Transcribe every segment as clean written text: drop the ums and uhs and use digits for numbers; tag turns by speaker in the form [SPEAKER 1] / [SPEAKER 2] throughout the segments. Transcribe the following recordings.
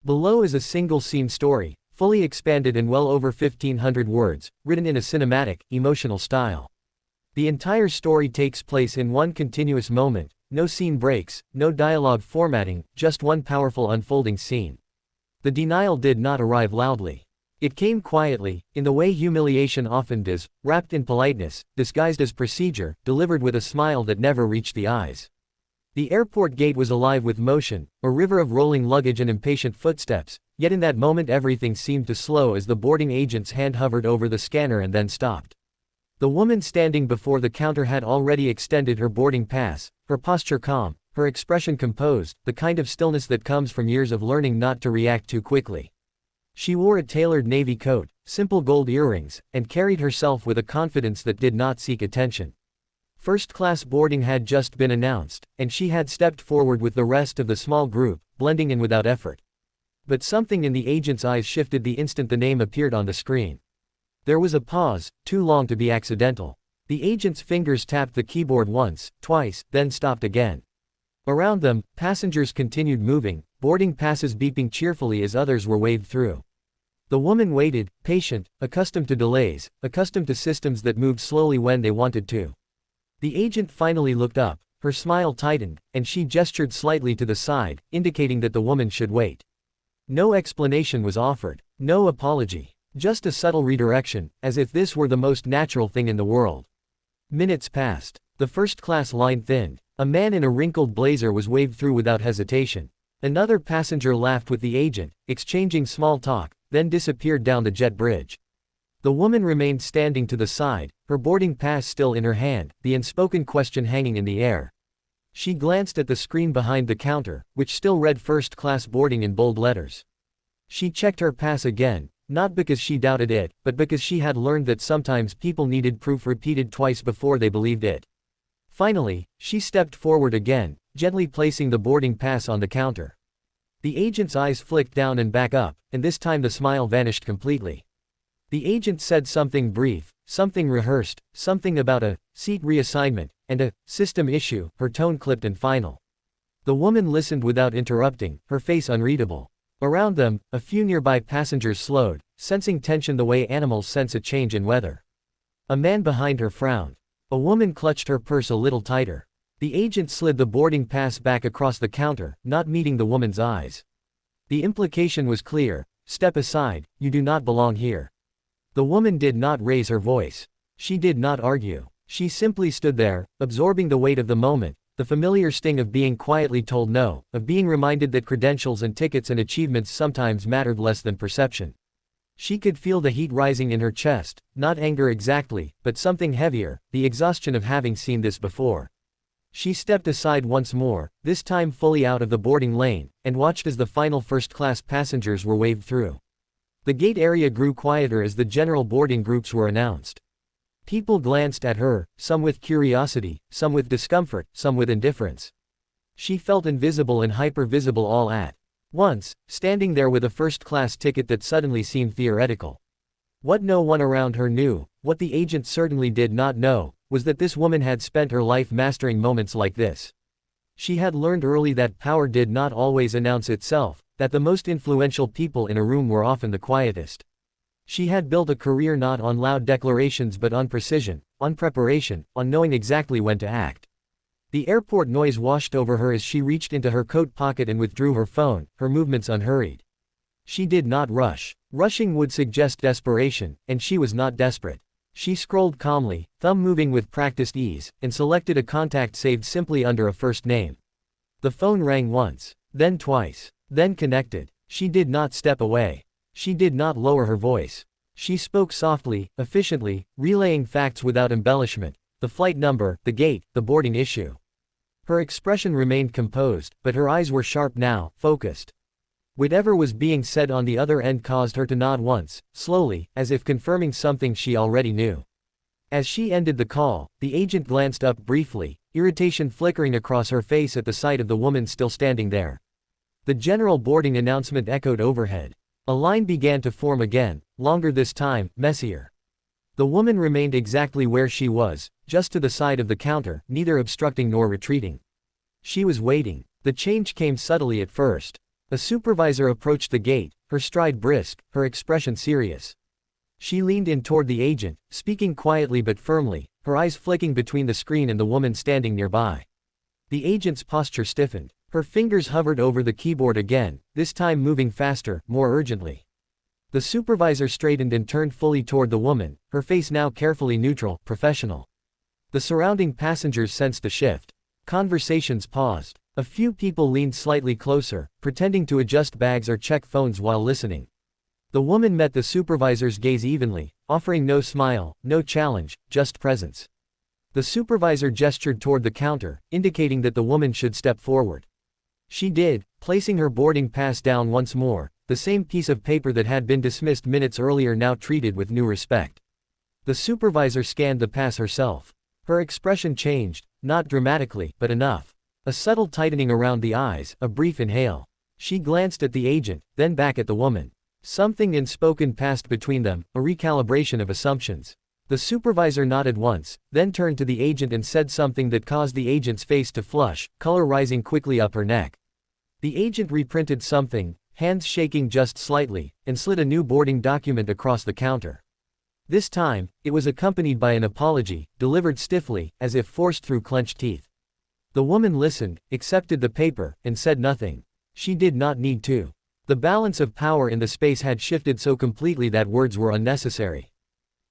[SPEAKER 1] Below is a single-scene story, fully expanded in well over 1,500 words, written in a cinematic, emotional style. The entire story takes place in one continuous moment, no scene breaks, no dialogue formatting, just one powerful unfolding scene. The denial did not arrive loudly. It came quietly, in the way humiliation often does, wrapped in politeness, disguised as procedure, delivered with a smile that never reached the eyes. The airport gate was alive with motion, a river of rolling luggage and impatient footsteps, yet in that moment everything seemed to slow as the boarding agent's hand hovered over the scanner and then stopped. The woman standing before the counter had already extended her boarding pass, her posture calm, her expression composed, the kind of stillness that comes from years of learning not to react too quickly. She wore a tailored navy coat, simple gold earrings, and carried herself with a confidence that did not seek attention. First-class boarding had just been announced, and she had stepped forward with the rest of the small group, blending in without effort. But something in the agent's eyes shifted the instant the name appeared on the screen. There was a pause, too long to be accidental. The agent's fingers tapped the keyboard once, twice, then stopped again. Around them, passengers continued moving, boarding passes beeping cheerfully as others were waved through. The woman waited, patient, accustomed to delays, accustomed to systems that moved slowly when they wanted to. The agent finally looked up, her smile tightened, and she gestured slightly to the side, indicating that the woman should wait. No explanation was offered, no apology, just a subtle redirection, as if this were the most natural thing in the world. Minutes passed. The first-class line thinned. A man in a wrinkled blazer was waved through without hesitation. Another passenger laughed with the agent, exchanging small talk, then disappeared down the jet bridge. The woman remained standing to the side, her boarding pass still in her hand, the unspoken question hanging in the air. She glanced at the screen behind the counter, which still read first-class boarding in bold letters. She checked her pass again, not because she doubted it, but because she had learned that sometimes people needed proof repeated twice before they believed it. Finally, she stepped forward again, gently placing the boarding pass on the counter. The agent's eyes flicked down and back up, and this time the smile vanished completely. The agent said something brief, something rehearsed, something about a seat reassignment, and a system issue, her tone clipped and final. The woman listened without interrupting, her face unreadable. Around them, a few nearby passengers slowed, sensing tension the way animals sense a change in weather. A man behind her frowned. A woman clutched her purse a little tighter. The agent slid the boarding pass back across the counter, not meeting the woman's eyes. The implication was clear: step aside, you do not belong here. The woman did not raise her voice. She did not argue. She simply stood there, absorbing the weight of the moment, the familiar sting of being quietly told no, of being reminded that credentials and tickets and achievements sometimes mattered less than perception. She could feel the heat rising in her chest, not anger exactly, but something heavier, the exhaustion of having seen this before. She stepped aside once more, this time fully out of the boarding lane, and watched as the final first-class passengers were waved through. The gate area grew quieter as the general boarding groups were announced. People glanced at her, some with curiosity, some with discomfort, some with indifference. She felt invisible and hyper-visible all at once, standing there with a first-class ticket that suddenly seemed theoretical. What no one around her knew, what the agent certainly did not know, was that this woman had spent her life mastering moments like this. She had learned early that power did not always announce itself, that the most influential people in a room were often the quietest. She had built a career not on loud declarations but on precision, on preparation, on knowing exactly when to act. The airport noise washed over her as she reached into her coat pocket and withdrew her phone, her movements unhurried. She did not rush. Rushing would suggest desperation, and she was not desperate. She scrolled calmly, thumb moving with practiced ease, and selected a contact saved simply under a first name. The phone rang once, then twice, then connected. She did not step away. She did not lower her voice. She spoke softly, efficiently, relaying facts without embellishment: the flight number, the gate, the boarding issue. Her expression remained composed, but her eyes were sharp now, focused. Whatever was being said on the other end caused her to nod once, slowly, as if confirming something she already knew. As she ended the call, the agent glanced up briefly, irritation flickering across her face at the sight of the woman still standing there. The general boarding announcement echoed overhead. A line began to form again, longer this time, messier. The woman remained exactly where she was, just to the side of the counter, neither obstructing nor retreating. She was waiting. The change came subtly at first. A supervisor approached the gate, her stride brisk, her expression serious. She leaned in toward the agent, speaking quietly but firmly, her eyes flicking between the screen and the woman standing nearby. The agent's posture stiffened. Her fingers hovered over the keyboard again, this time moving faster, more urgently. The supervisor straightened and turned fully toward the woman, her face now carefully neutral, professional. The surrounding passengers sensed a shift. Conversations paused. A few people leaned slightly closer, pretending to adjust bags or check phones while listening. The woman met the supervisor's gaze evenly, offering no smile, no challenge, just presence. The supervisor gestured toward the counter, indicating that the woman should step forward. She did, placing her boarding pass down once more, the same piece of paper that had been dismissed minutes earlier now treated with new respect. The supervisor scanned the pass herself. Her expression changed, not dramatically, but enough. A subtle tightening around the eyes, a brief inhale. She glanced at the agent, then back at the woman. Something unspoken passed between them, a recalibration of assumptions. The supervisor nodded once, then turned to the agent and said something that caused the agent's face to flush, color rising quickly up her neck. The agent reprinted something, hands shaking just slightly, and slid a new boarding document across the counter. This time, it was accompanied by an apology, delivered stiffly, as if forced through clenched teeth. The woman listened, accepted the paper, and said nothing. She did not need to. The balance of power in the space had shifted so completely that words were unnecessary.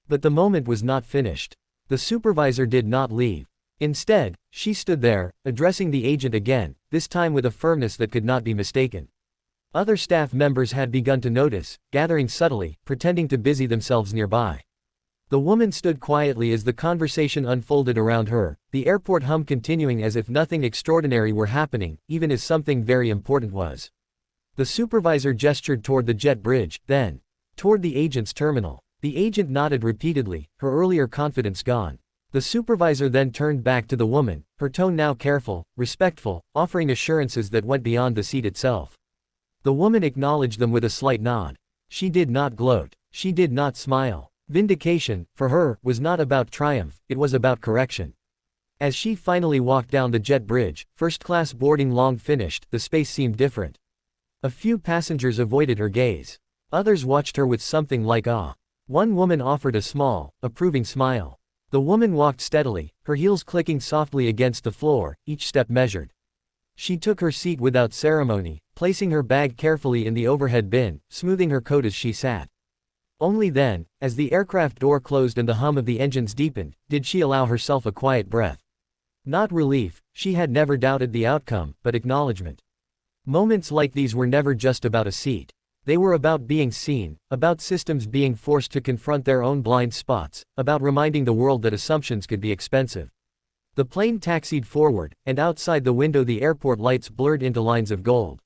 [SPEAKER 1] But the moment was not finished. The supervisor did not leave. Instead, she stood there, addressing the agent again, this time with a firmness that could not be mistaken. Other staff members had begun to notice, gathering subtly, pretending to busy themselves nearby. The woman stood quietly as the conversation unfolded around her, the airport hum continuing as if nothing extraordinary were happening, even as something very important was. The supervisor gestured toward the jet bridge, then toward the agent's terminal. The agent nodded repeatedly, her earlier confidence gone. The supervisor then turned back to the woman, her tone now careful, respectful, offering assurances that went beyond the seat itself. The woman acknowledged them with a slight nod. She did not gloat. She did not smile. Vindication, for her, was not about triumph, it was about correction. As she finally walked down the jet bridge, first-class boarding long finished, the space seemed different. A few passengers avoided her gaze. Others watched her with something like awe. One woman offered a small, approving smile. The woman walked steadily, her heels clicking softly against the floor, each step measured. She took her seat without ceremony, placing her bag carefully in the overhead bin, smoothing her coat as she sat. Only then, as the aircraft door closed and the hum of the engines deepened, did she allow herself a quiet breath. Not relief, she had never doubted the outcome, but acknowledgement. Moments like these were never just about a seat. They were about being seen, about systems being forced to confront their own blind spots, about reminding the world that assumptions could be expensive. The plane taxied forward, and outside the window the airport lights blurred into lines of gold.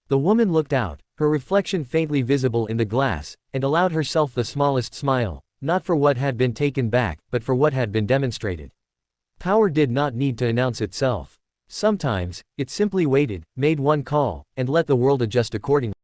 [SPEAKER 1] The woman looked out, her reflection faintly visible in the glass, and allowed herself the smallest smile, not for what had been taken back, but for what had been demonstrated. Power did not need to announce itself. Sometimes, it simply waited, made one call, and let the world adjust accordingly.